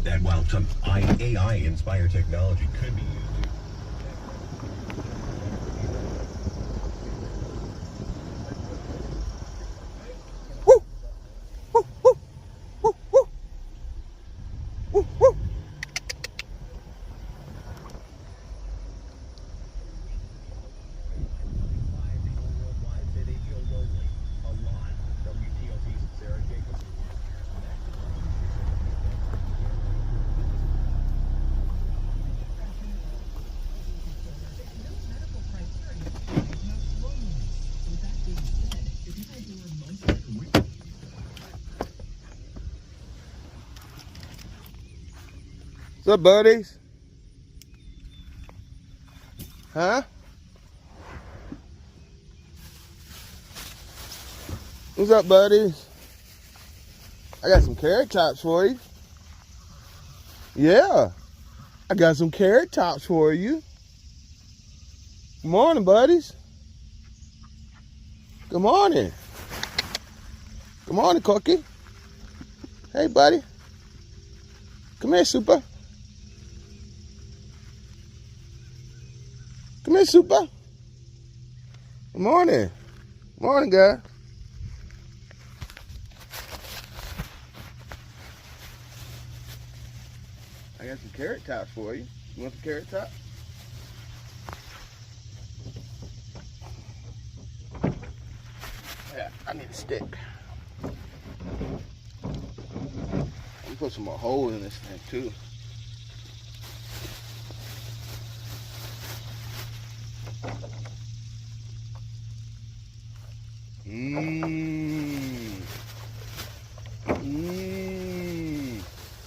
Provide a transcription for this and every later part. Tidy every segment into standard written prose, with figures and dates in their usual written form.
That while some AI-inspired technology could be used What's up, buddies? Huh? What's up, buddies? I got some carrot tops for you. Yeah, I got some carrot tops for you. Good morning, buddies. Good morning. Good morning, Cookie. Hey, buddy. Come here, Super. Come here, Super. Good morning. Morning, guy. I got some carrot tops for you. You want some carrot tops? Yeah, I need a stick. Let me put some more holes in this thing, too.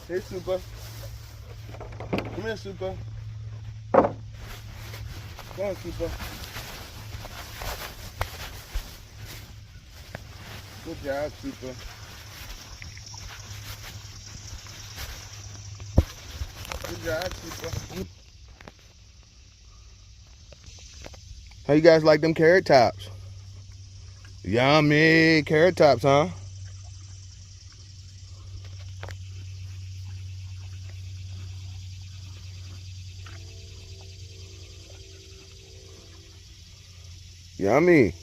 Hey, Super. Come here, Super. Come on, Super. Good job, Super. Good job, Super. How you guys like them carrot tops? Yummy carrot tops, huh? Yummy.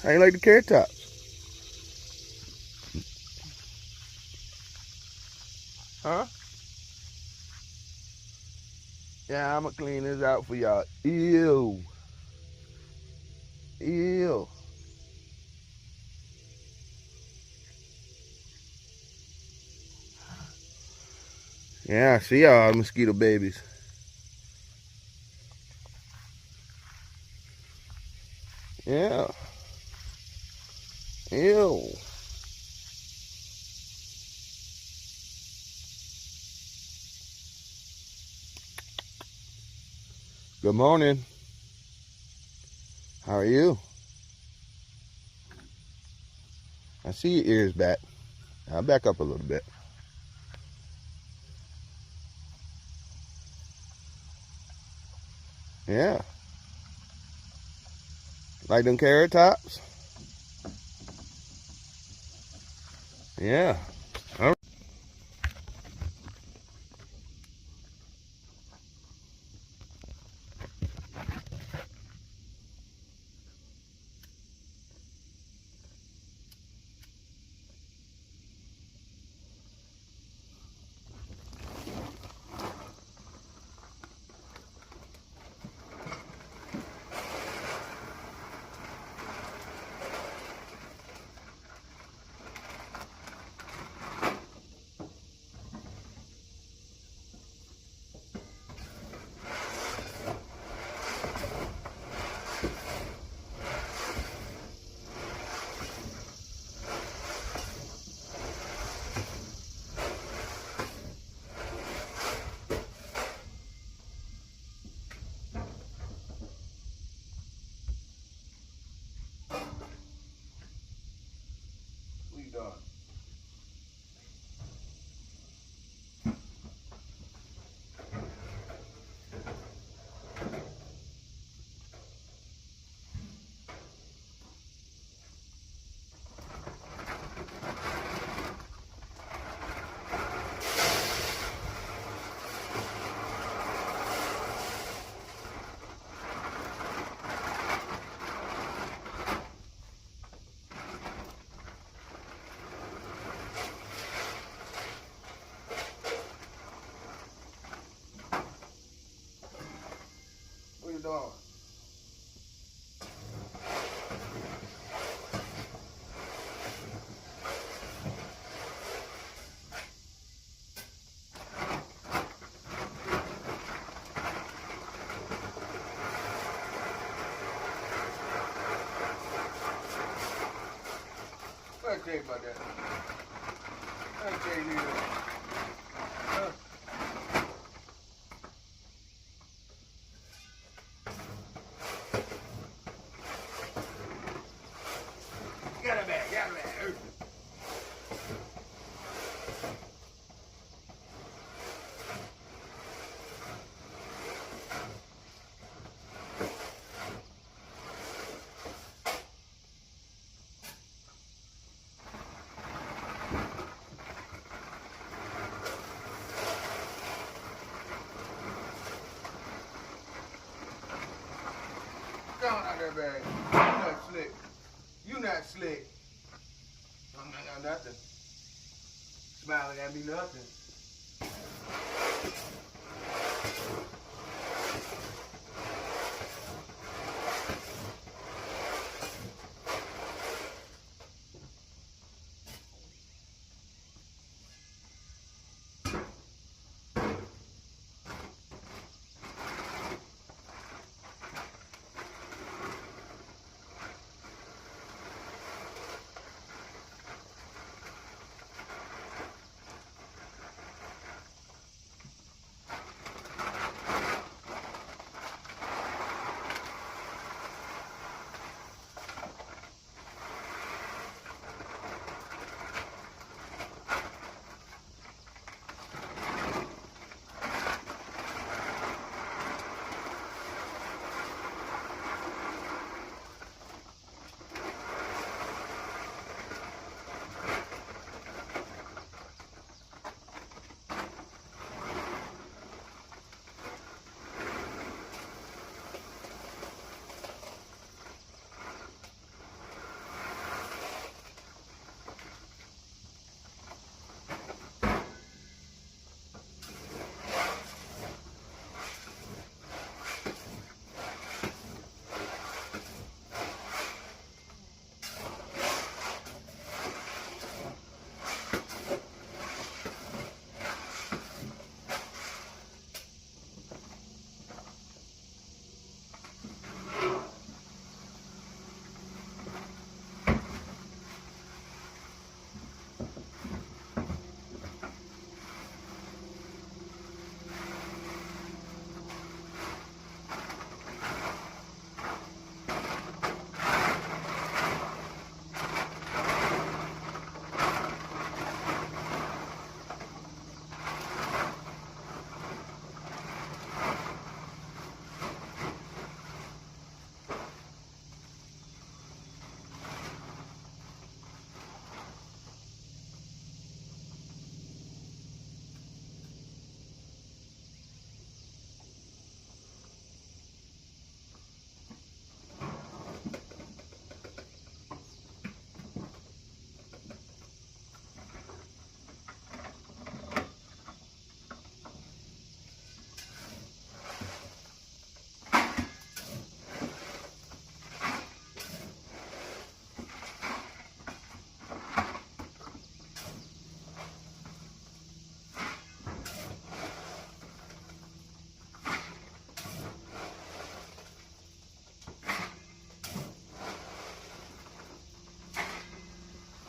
How you like the carrot tops? Huh? Yeah, I'ma clean this out for y'all. Ew. Ew. Yeah, I see y'all mosquito babies. Yeah. Ew. Good morning. How are you? I see your ears back. I'll back up a little bit. Yeah. Like them carrot tops? Yeah. All right. tell you about that. Let me tell you this. Get it back, get it back. Go on out there, babe. You not slick. You not slick. Nothing. Smiling at me, nothing.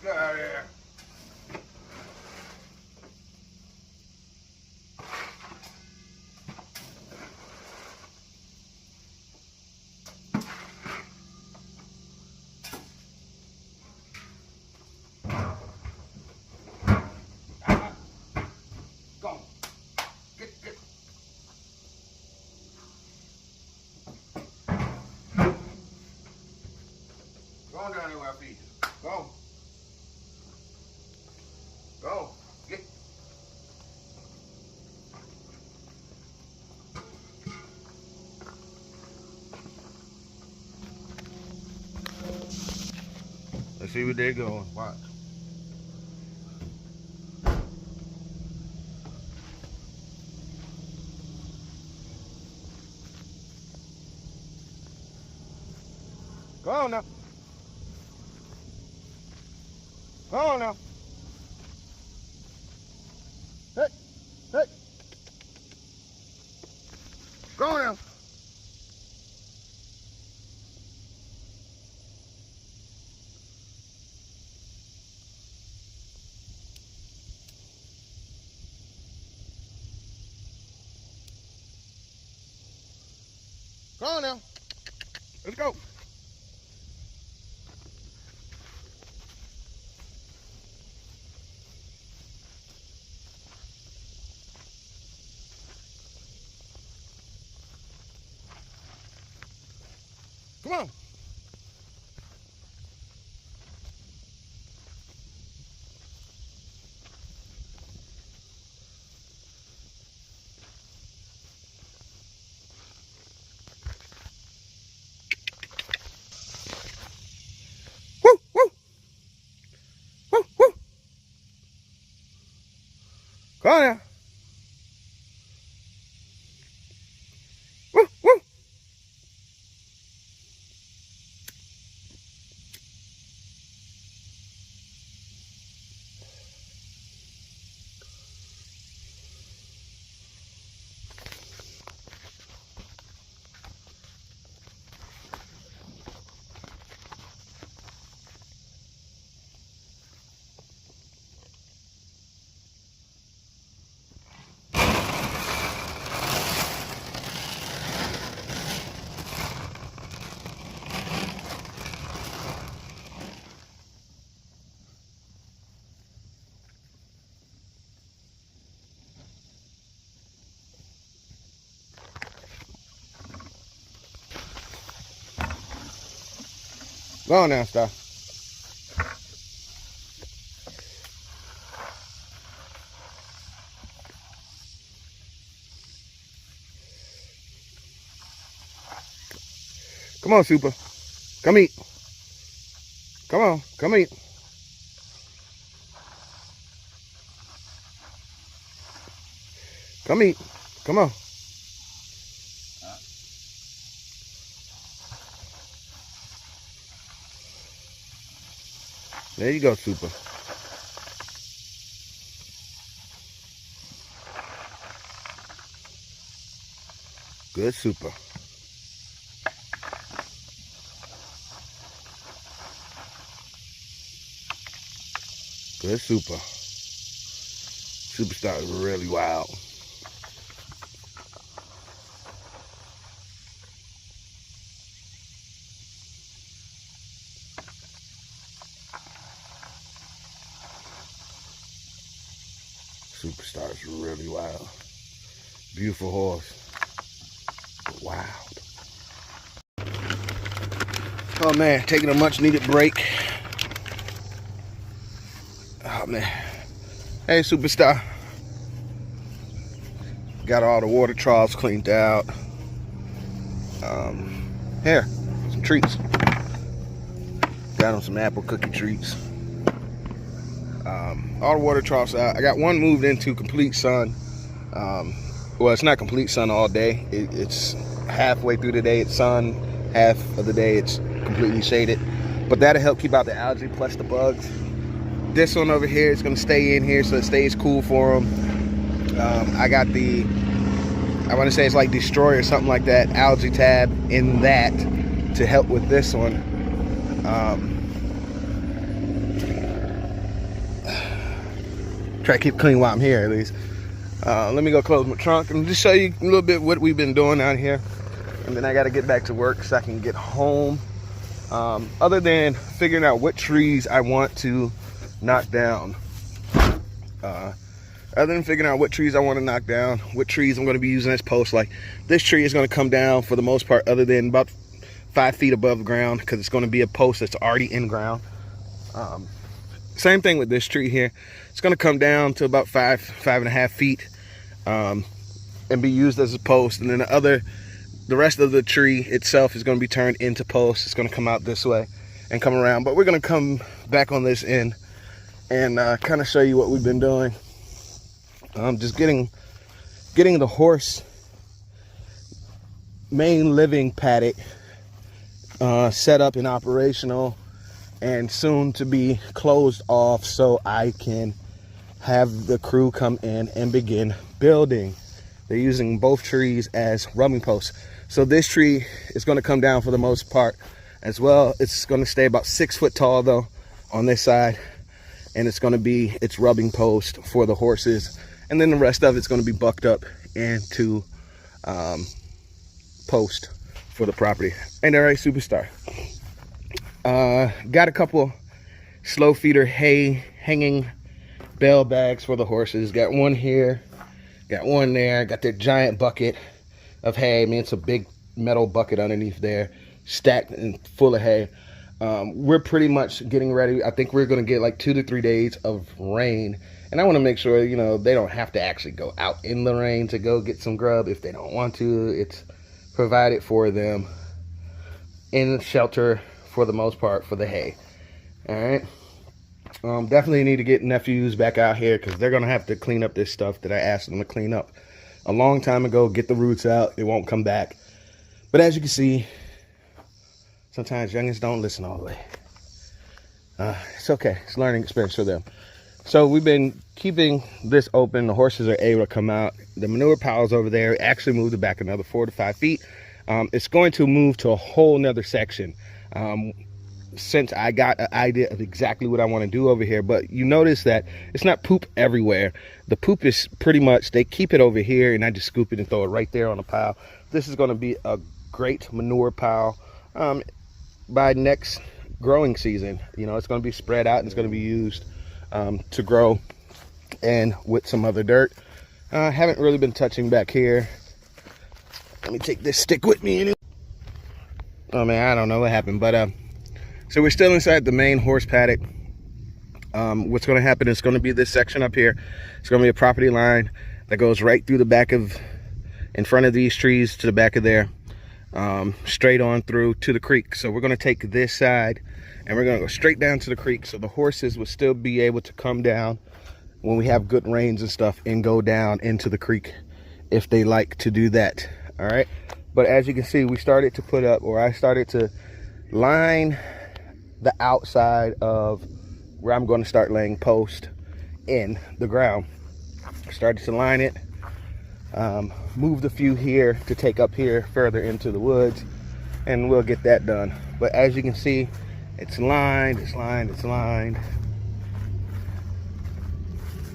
Get out of here. Go. Get. Go on down there where I feed you. Go. Go. Get. Let's see where they're going. Watch. Go on now. Go on now. Hey. Go on now. Come on now. Let's go. Come on. Woo, woo. Woo, woo. Come on now. Woo, woo. Go on now, Star. Come on, Super. Come eat. Come on, come eat. Come eat. Come on. There you go, Super. Good, Super. Good, Super. Superstar is really wild. Superstar is really wild. Beautiful horse. Wild. Oh man, taking a much needed break. Oh man. Hey, Superstar. Got all the water troughs cleaned out. Here, some treats. Got him some apple cookie treats. All the water troughs out. I got one moved into complete sun. Well, it's not complete sun all day. It's halfway through the day it's sun, half of the day it's completely shaded. But that'll help keep out the algae plus the bugs. This one over here is going to stay in here so it stays cool for them. I got the, I want to say it's like Destroy or something like that, algae tab in that to help with this one. Try to keep it clean while I'm here at least. Let me go close my trunk and just show you a little bit what we've been doing out here. And then I got to get back to work so I can get home. Other than figuring out what trees I want to knock down. Other than figuring out what trees I want to knock down, what trees I'm going to be using as posts. Like this tree is going to come down for the most part other than about 5 feet above ground because it's going to be a post that's already in ground. Same thing with this tree here. It's going to come down to about 5.5 feet and be used as a post. And then the rest of the tree itself is going to be turned into posts. It's going to come out this way and come around. But we're going to come back on this end and kind of show you what we've been doing. Just getting the horse main living paddock set up and operational and soon to be closed off so I can have the crew come in and begin building. They're using both trees as rubbing posts. So this tree is going to come down for the most part as well. It's going to stay about 6 foot tall though on this side, and it's going to be its rubbing post for the horses, and then the rest of it's going to be bucked up into post for the property. And they're a superstar. Got a couple slow feeder hay hanging bale bags for the horses. Got one here, got one there. Got their giant bucket of hay. I mean, it's a big metal bucket underneath there, stacked and full of hay. We're pretty much getting ready. I think we're going to get like 2 to 3 days of rain, and I want to make sure, you know, they don't have to actually go out in the rain to go get some grub if they don't want to. It's provided for them in shelter for the most part for the hay. All right. Definitely need to get nephews back out here because they're going to have to clean up this stuff that I asked them to clean up a long time ago. Get the roots out. It won't come back. But as you can see, sometimes youngins don't listen all the way. It's okay. It's a learning experience for them. So we've been keeping this open. The horses are able to come out. The manure pile's over there. Actually moved it back another 4 to 5 feet. It's going to move to a whole nother section. Since I got an idea of exactly what I want to do over here. But you notice that it's not poop everywhere. The poop is pretty much, they keep it over here and I just scoop it and throw it right there on the pile. This is going to be a great manure pile by next growing season. You know, it's going to be spread out and it's going to be used to grow, and with some other dirt. Haven't really been touching back here. Let me take this stick with me anyway. Oh man, I don't know what happened, but so we're still inside the main horse paddock. What's going to happen is going to be this section up here. It's going to be a property line that goes right through the back of, in front of these trees to the back of there, straight on through to the creek. So we're going to take this side and we're going to go straight down to the creek, so the horses will still be able to come down when we have good rains and stuff and go down into the creek if they like to do that. All right. But as you can see, we started to put up, or I started to line the outside of where I'm going to start laying post in the ground. Started to line it, moved a few here to take up here further into the woods, and we'll get that done. But as you can see, it's lined, it's lined, it's lined,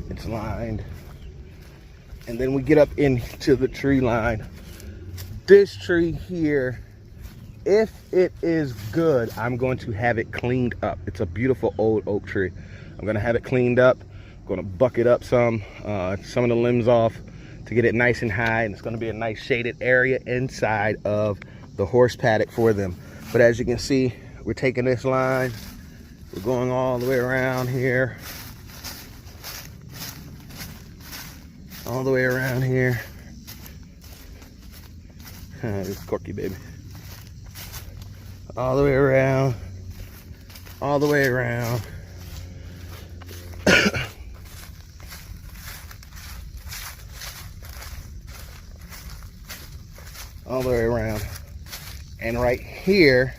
it's lined. And then we get up into the tree line. This tree here, if it is good, I'm going to have it cleaned up. It's a beautiful old oak tree. I'm going to have it cleaned up. I'm going to bucket up some of the limbs off to get it nice and high, and it's going to be a nice shaded area inside of the horse paddock for them. But as you can see, we're taking this line, we're going all the way around here, all the way around here. This Corky baby. All the way around, all the way around. All the way around. And right here,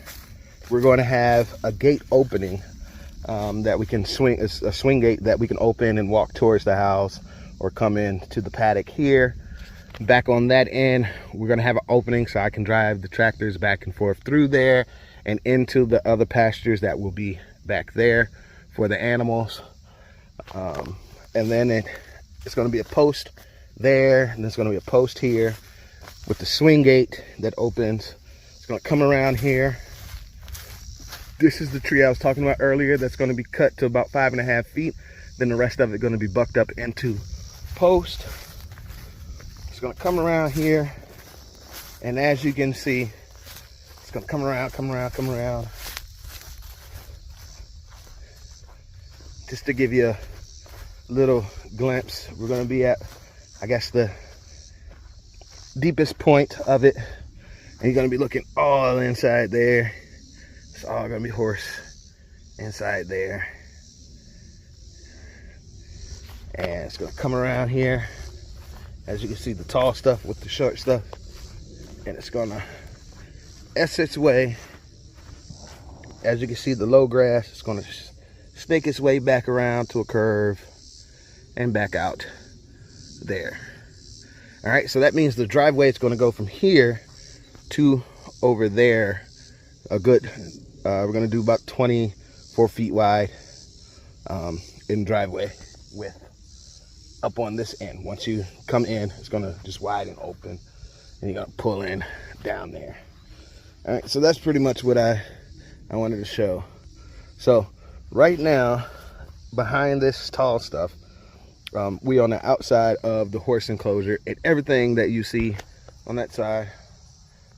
we're going to have a gate opening that we can swing, a swing gate that we can open and walk towards the house or come in to the paddock here. Back on that end, we're going to have an opening so I can drive the tractors back and forth through there and into the other pastures that will be back there for the animals. And then it's going to be a post there, and there's going to be a post here with the swing gate that opens. It's going to come around here. This is the tree I was talking about earlier that's going to be cut to about 5.5 feet. Then the rest of it going to be bucked up into post. It's going to come around here, and as you can see, it's going to come around, come around, come around. Just to give you a little glimpse, we're going to be at, I guess, the deepest point of it, and you're going to be looking all inside there. It's all going to be horse inside there, and it's going to come around here. As you can see, the tall stuff with the short stuff, and it's going to S its way. As you can see, the low grass is going to snake its way back around to a curve and back out there. All right, so that means the driveway is going to go from here to over there. A good, we're going to do about 24 feet wide in driveway width up on this end. Once you come in, it's going to just widen open, and you're going to pull in down there. All right, so that's pretty much what I wanted to show. So right now, behind this tall stuff, we on the outside of the horse enclosure, and everything that you see on that side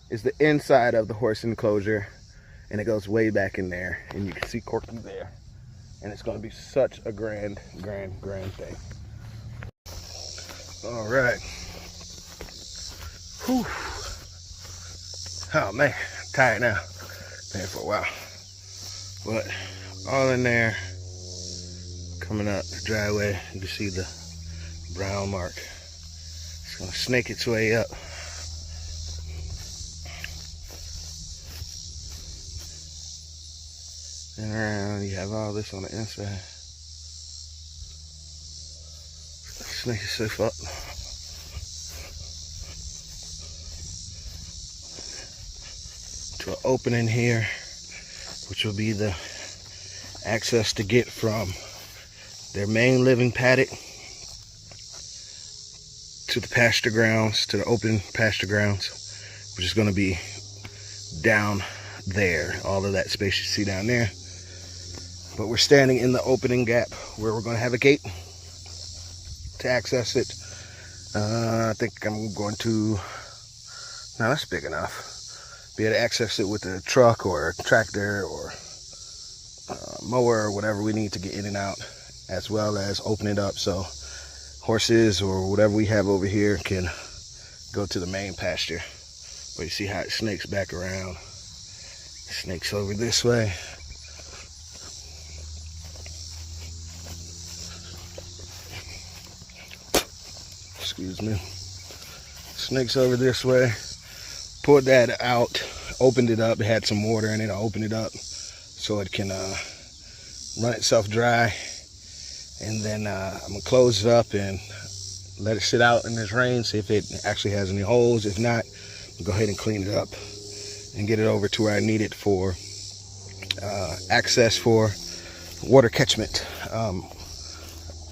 is the inside of the horse enclosure, and it goes way back in there, and you can see Corky there, and it's going to be such a grand thing. All right. Whew. Oh man, tired now. Been for a while, but all in there. Coming up the driveway, you can see the brown mark. It's gonna snake its way up. And around, you have all this on the inside. Snake itself up. To an opening here, which will be the access to get from their main living paddock to the pasture grounds, to the open pasture grounds, which is going to be down there. All of that space you see down there. But we're standing in the opening gap where we're going to have a gate to access it. I think I'm going to, no, that's big enough. Be able to access it with a truck or a tractor or mower or whatever we need to get in and out, as well as open it up so horses or whatever we have over here can go to the main pasture. But you see how it snakes back around. Snakes over this way. Excuse me. Snakes over this way. Poured that out, opened it up. It had some water in it. I opened it up so it can run itself dry. And then I'm gonna close it up and let it sit out in this rain, see if it actually has any holes. If not, I'll go ahead and clean it up and get it over to where I need it for access for water catchment.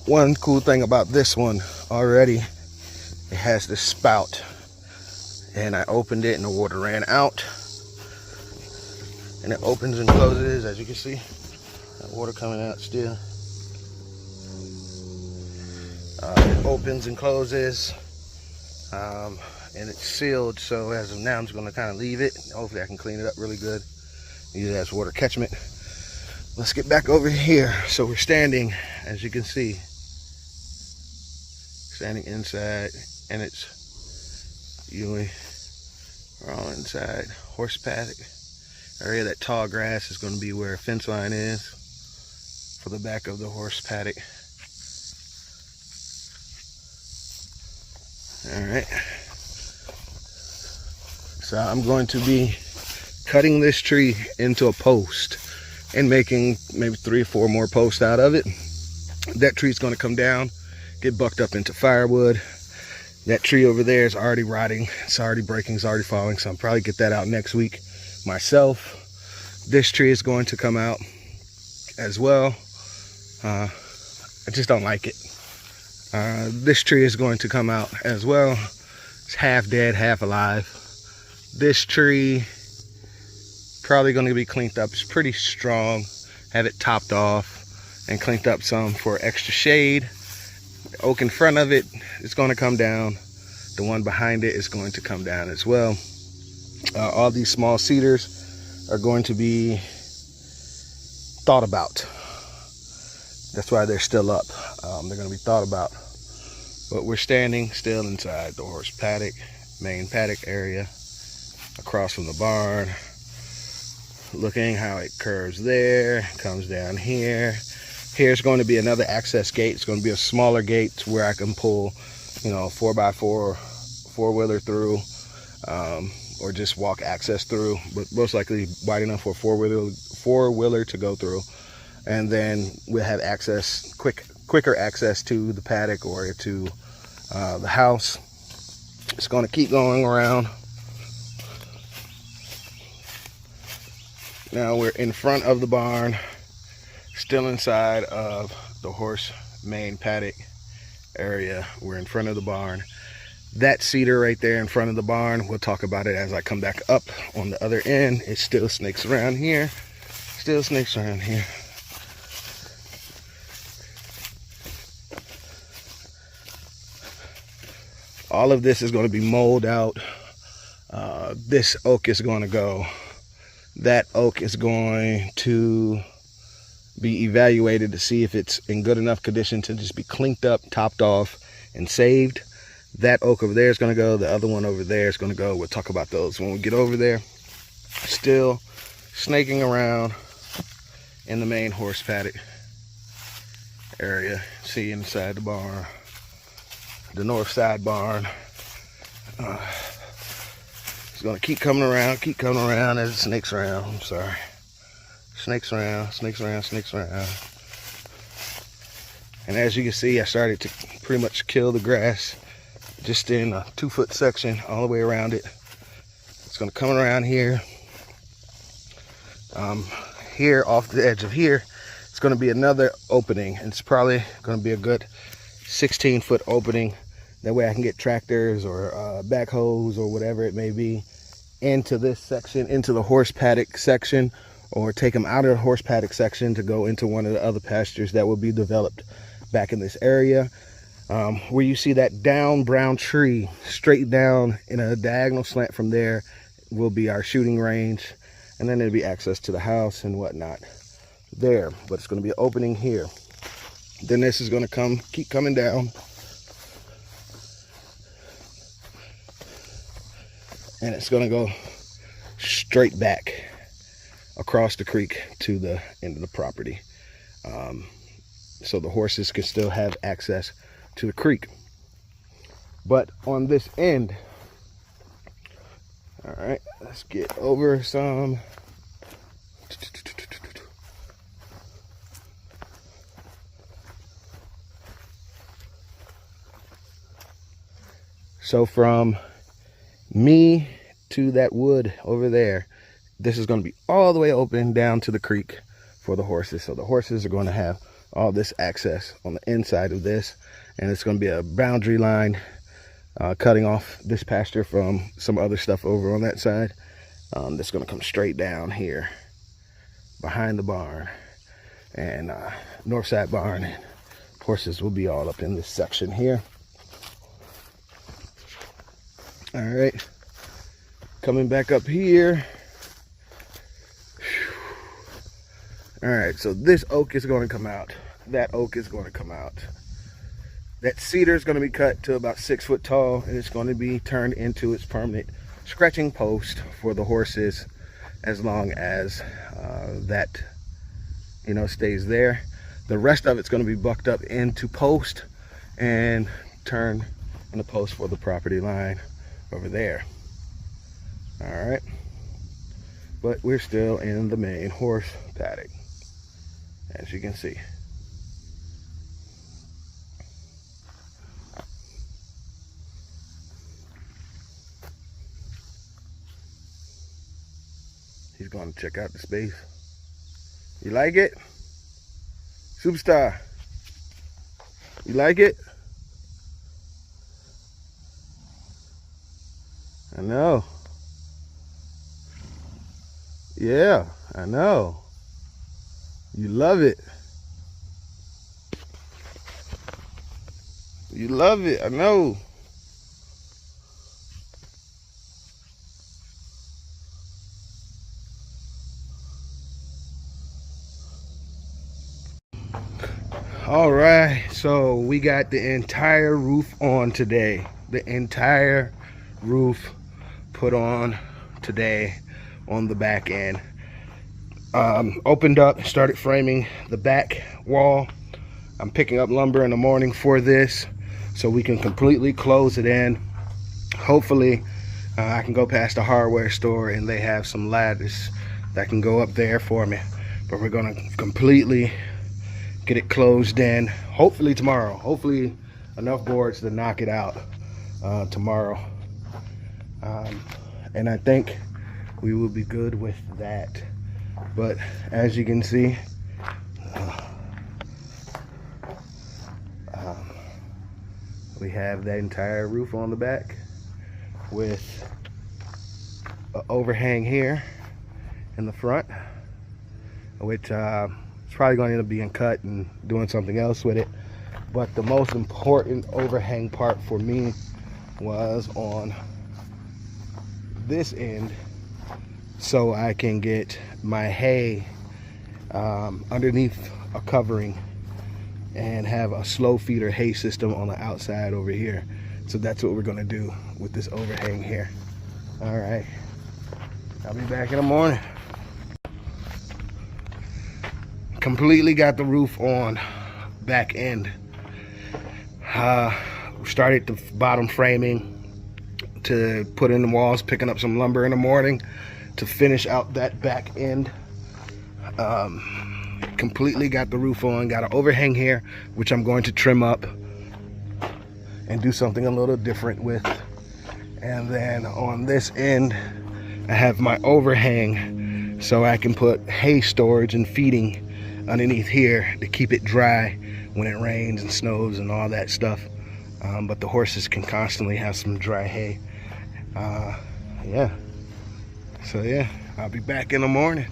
One cool thing about this one already, it has this spout, and I opened it and the water ran out, and it opens and closes, as you can see. That water coming out still. It opens and closes, and it's sealed, so as of now I'm just going to kind of leave it. Hopefully I can clean it up really good, use it as water catchment. Let's get back over here. So we're standing, as you can see, standing inside, and it's we're all inside horse paddock area. That tall grass is going to be where a fence line is for the back of the horse paddock. All right, so I'm going to be cutting this tree into a post and making maybe 3 or 4 more posts out of it. That tree's going to come down, get bucked up into firewood. That tree over there is already rotting, it's already breaking, it's already falling, so I'll probably get that out next week myself. This tree is going to come out as well. I just don't like it. This tree is going to come out as well. It's half dead, half alive. This tree probably going to be cleaned up. It's pretty strong. Have it topped off and cleaned up some for extra shade. The oak in front of it is going to come down. The one behind it is going to come down as well. All these small cedars are going to be thought about. That's why they're still up. They're going to be thought about. But we're standing still inside the horse paddock, main paddock area, across from the barn. Looking how it curves there, comes down here. Here's going to be another access gate. It's going to be a smaller gate where I can pull, 4x4 4-wheeler through, or just walk access through, but most likely wide enough for a four-wheeler to go through. And then we'll have access, quicker access to the paddock or to the house. It's going to keep going around. Now we're in front of the barn, still inside of the horse main paddock area. We're in front of the barn. That cedar right there in front of the barn, we'll talk about it as I come back up on the other end. It still snakes around here. Still snakes around here. All of this is going to be mowed out. This oak is going to go. That oak is going to be evaluated to see if it's in good enough condition to just be cleaned up, topped off, and saved. That oak over there is going to go. The other one over there is going to go. We'll talk about those when we get over there. Still snaking around in the main horse paddock area. See inside the barn, the north side barn. It's going to keep coming around as it snakes around. I'm sorry. Snakes around, snakes around, snakes around. And as you can see, I started to pretty much kill the grass just in a 2-foot section all the way around it. It's going to come around here. Here off the edge of here, it's going to be another opening. And it's probably going to be a good 16-foot opening. That way I can get tractors or backhoes or whatever it may be into this section, into the horse paddock section, or take them out of the horse paddock section to go into one of the other pastures that will be developed back in this area. Where you see that down brown tree straight down in a diagonal slant from there will be our shooting range, and then there'll be access to the house and whatnot there. But it's going to be an opening here. Then this is going to keep coming down, and it's going to go straight back across the creek to the end of the property, so the horses can still have access to the creek. But on this end, all right, let's get over some. So from me to that wood over there, this is going to be all the way open down to the creek for the horses. So the horses are going to have all this access on the inside of this, and it's going to be a boundary line cutting off this pasture from some other stuff over on that side. That's going to come straight down here behind the barn, and north side barn, and horses will be all up in this section here. All right, coming back up here. All right, so this oak is going to come out. That oak is going to come out. That cedar is going to be cut to about 6 foot tall, and it's going to be turned into its permanent scratching post for the horses, as long as that, you know, stays there. The rest of it's going to be bucked up into post and turned into post for the property line over there. All right, but we're still in the main horse paddock, as you can see. He's going to check out the space. You like it? Superstar, you like it? I know. Yeah, I know. You love it. You love it, I know. All right, so we got the entire roof on today. The entire roof put on today on the back end. Opened up, started framing the back wall. I'm picking up lumber in the morning for this so we can completely close it in. Hopefully I can go past the hardware store and they have some ladders that can go up there for me. But we're gonna completely get it closed in, hopefully tomorrow. Hopefully enough boards to knock it out tomorrow. And I think we will be good with that. But as you can see, We have that entire roof on the back with an overhang here in the front, which it's probably going to end up being cut and doing something else with it. But the most important overhang part for me was on this end, so I can get my hay underneath a covering and have a slow feeder hay system on the outside over here. So that's what we're gonna do with this overhang here. All right, I'll be back in the morning. Completely got the roof on back end. Started the bottom framing to put in the walls, picking up some lumber in the morning to finish out that back end. Completely got the roof on, got an overhang here, which I'm going to trim up and do something a little different with. And then on this end, I have my overhang so I can put hay storage and feeding underneath here to keep it dry when it rains and snows and all that stuff. But the horses can constantly have some dry hay. Yeah. So yeah, I'll be back in the morning.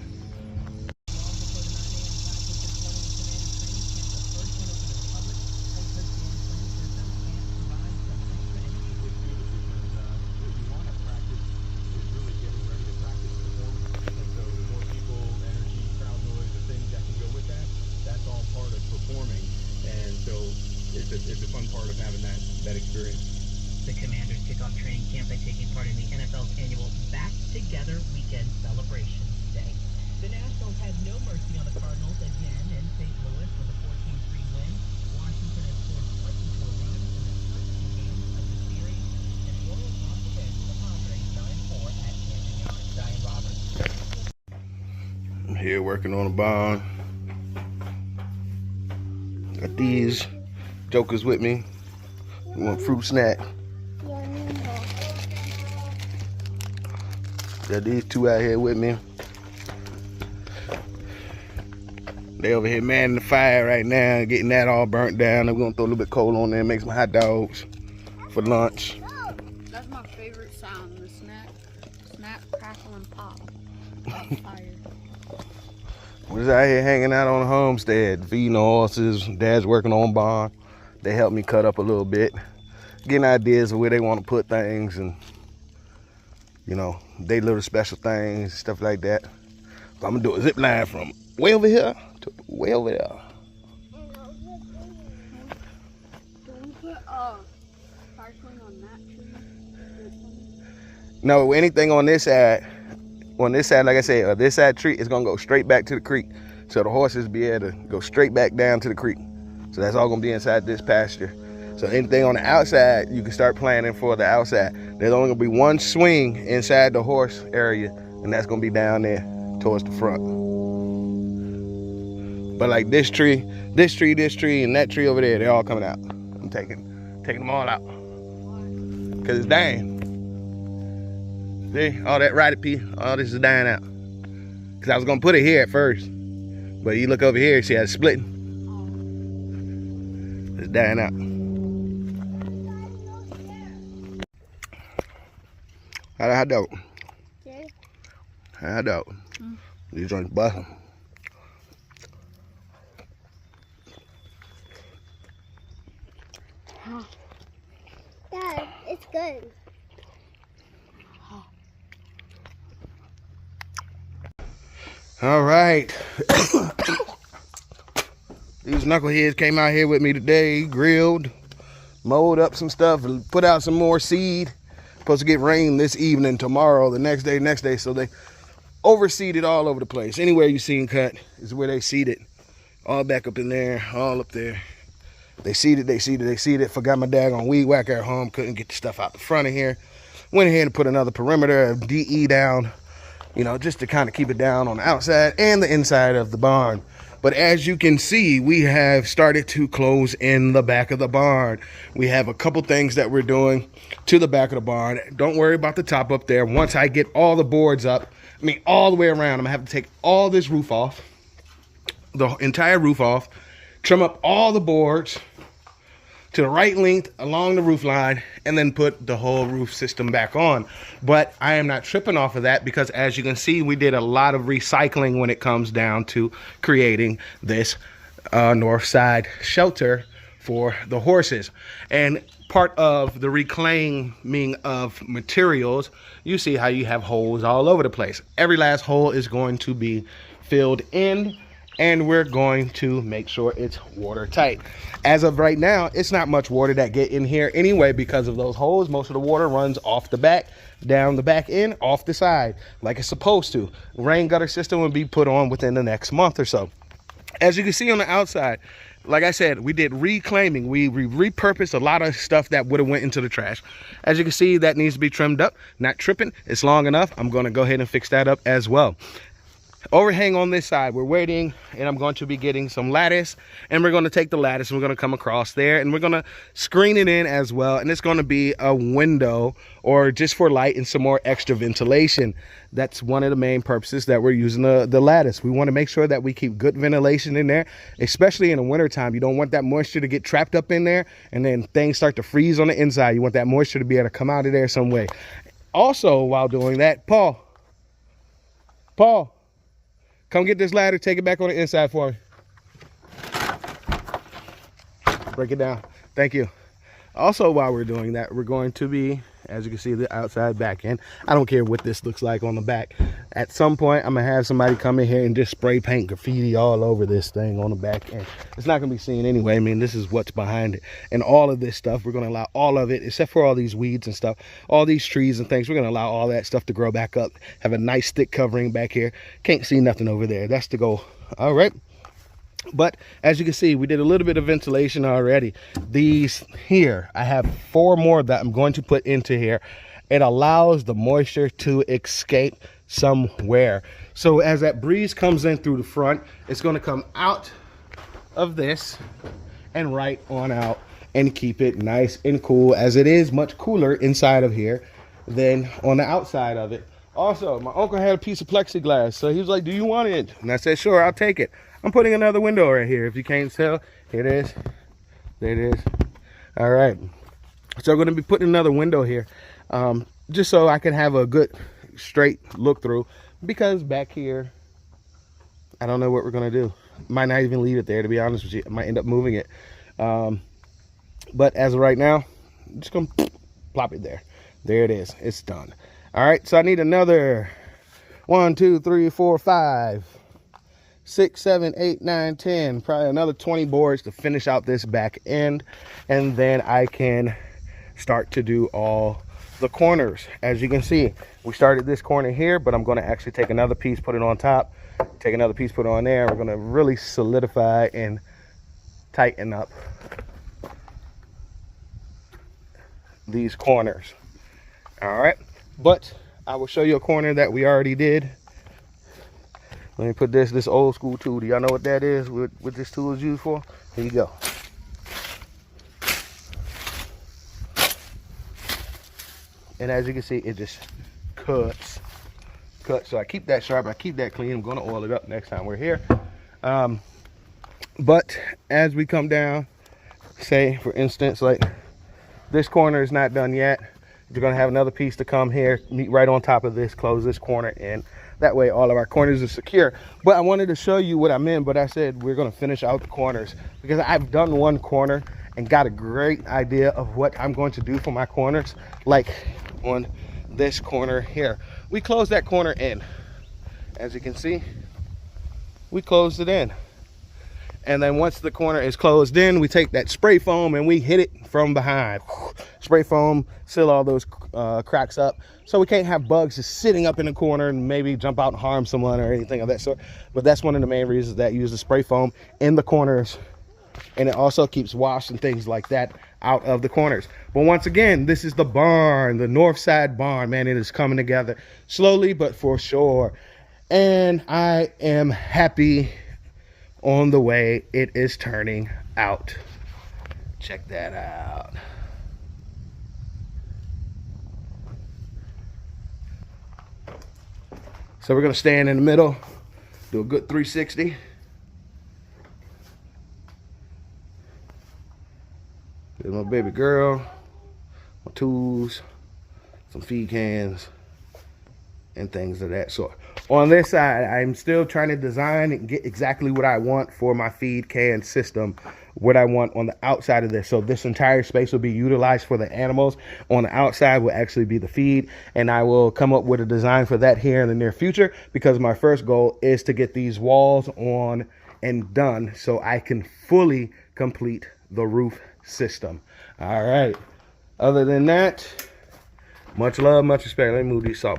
It's a fun part of having that experience. The Commanders kick off training camp by taking part in the NFL's annual Back Together Weekend Celebration Day. The Nationals had no mercy on the Cardinals again in St. Louis with a 14-3 win. Washington has scored 22 runs in the first two games of the series, and the Orioles lost again to the Padres 9-4 at Camden Yards. Diane Roberts. I'm here working on a barn. Got these jokers with me. You want fruit snack? Got these two out here with me. They over here manning the fire right now, getting that all burnt down. We're gonna throw a little bit of coal on there, make some hot dogs for lunch. That's my favorite sound, the snap, crackle, and pop. Fire. We're just out here hanging out on the homestead, feeding the horses. Dad's working on barn. They help me cut up a little bit, getting ideas of where they want to put things, and you know, they little special things, stuff like that. So I'm gonna do a zip line from way over here to way over there. Can we put sparkling on that tree? No, anything on this side, like I said, this side tree is gonna go straight back to the creek, so the horses be able to go straight back down to the creek. So that's all gonna be inside this pasture. So anything on the outside, you can start planning for the outside. There's only gonna be one swing inside the horse area, and that's gonna be down there towards the front. But like this tree, and that tree over there, they're all coming out. I'm taking them all out. Cause it's dying. See, all that rotted pea, all this is dying out. Cause I was gonna put it here at first, but you look over here, see how it's splitting. It's dying out. How dope? Okay. How dope? These joints busting. Dad, it's good. All right. These knuckleheads came out here with me today, grilled, mowed up some stuff, and put out some more seed. Supposed to get rain this evening, tomorrow, the next day. So they overseeded all over the place. Anywhere you see them cut is where they seeded. All back up in there, all up there. They seeded. Forgot my daggone weed whacker at home. Couldn't get the stuff out the front of here. Went ahead and put another perimeter of DE down, you know, just to kind of keep it down on the outside and the inside of the barn. But as you can see, we have started to close in the back of the barn. We have a couple things that we're doing to the back of the barn. Don't worry about the top up there. Once I get all the boards up, all the way around, I'm gonna have to take all this roof off, the entire roof off, trim up all the boards to the right length along the roof line and then put the whole roof system back on. But I am not tripping off of that because, as you can see, we did a lot of recycling when it comes down to creating this north side shelter for the horses. And part of the reclaiming of materials, you see how you have holes all over the place. Every last hole is going to be filled in, and we're going to make sure it's watertight. As of right now, it's not much water that get in here anyway because of those holes. Most of the water runs off the back, down the back end, off the side, like it's supposed to. Rain gutter system will be put on within the next month or so. As you can see on the outside, like I said, we did reclaiming. We repurposed a lot of stuff that would have went into the trash. As you can see, that needs to be trimmed up. Not tripping, it's long enough. I'm gonna go ahead and fix that up as well. Overhang on this side, we're waiting, and I'm going to be getting some lattice, and we're going to take the lattice and we're going to come across there, and we're going to screen it in as well, and it's going to be a window or just for light and some more extra ventilation. That's one of the main purposes that we're using the lattice. We want to make sure that we keep good ventilation in there, especially in the wintertime. You don't want that moisture to get trapped up in there and then things start to freeze on the inside. You want that moisture to be able to come out of there some way. Also, while doing that, Paul, come get this ladder, take it back on the inside for me. Break it down. Thank you. Also, while we're doing that, we're going to be, as you can see, the outside back end. I don't care what this looks like on the back. At some point, I'm going to have somebody come in here and just spray paint graffiti all over this thing on the back end. It's not going to be seen anyway. I mean, this is what's behind it. And all of this stuff, we're going to allow all of it, except for all these weeds and stuff, all these trees and things, we're going to allow all that stuff to grow back up. Have a nice thick covering back here. Can't see nothing over there. That's the goal. All right. But as you can see, we did a little bit of ventilation already. These here, I have 4 more that I'm going to put into here. It allows the moisture to escape somewhere. So as that breeze comes in through the front, it's going to come out of this and right on out and keep it nice and cool, as it is much cooler inside of here than on the outside of it. Also, my uncle had a piece of plexiglass, so he was like, do you want it? And I said, sure, I'll take it. I'm putting another window right here. If you can't tell, here it is. There it is. All right. So I'm going to be putting another window here, just so I can have a good straight look through, because back here, I don't know what we're going to do. Might not even leave it there, to be honest with you. I might end up moving it. But as of right now, I'm just going to plop it there. There it is. It's done. All right. So I need another 1, 2, 3, 4, 5, 6, 7, 8, 9, 10, probably another 20 boards to finish out this back end, and then I can start to do all the corners. As you can see, we started this corner here, but I'm going to actually take another piece, put it on top, take another piece, put it on there. We're going to really solidify and tighten up these corners. All right, but I will show you a corner that we already did. Let me put this old school tool. Do y'all know what that is? What this tool is used for? Here you go. And as you can see, it just cuts. So I keep that sharp. I keep that clean. I'm going to oil it up next time we're here. But as we come down, say for instance, like this corner is not done yet. You're going to have another piece to come here, meet right on top of this, close this corner in. That way all of our corners are secure. But I wanted to show you what I meant, but I said we're going to finish out the corners, because I've done one corner and got a great idea of what I'm going to do for my corners. Like on this corner here, we closed that corner in. As you can see, we closed it in. And then once the corner is closed in, we take that spray foam and we hit it from behind. Spray foam, seal all those cracks up, so we can't have bugs just sitting up in the corner and maybe jump out and harm someone or anything of that sort. But that's one of the main reasons that you use the spray foam in the corners. And it also keeps wasps and things like that out of the corners. But once again, this is the barn, the north side barn. Man, it is coming together slowly but for sure. And I am happy on the way it is turning out. Check that out. So we're going to stand in the middle, do a good 360. Do There's my baby girl, my tools, some feed cans, and things of that sort. On this side, I'm still trying to design and get exactly what I want for my feed can system, what I want on the outside of this. So this entire space will be utilized for the animals. On the outside will actually be the feed, and I will come up with a design for that here in the near future, because my first goal is to get these walls on and done so I can fully complete the roof system. All right. Other than that, much love, much respect. Let me move these salt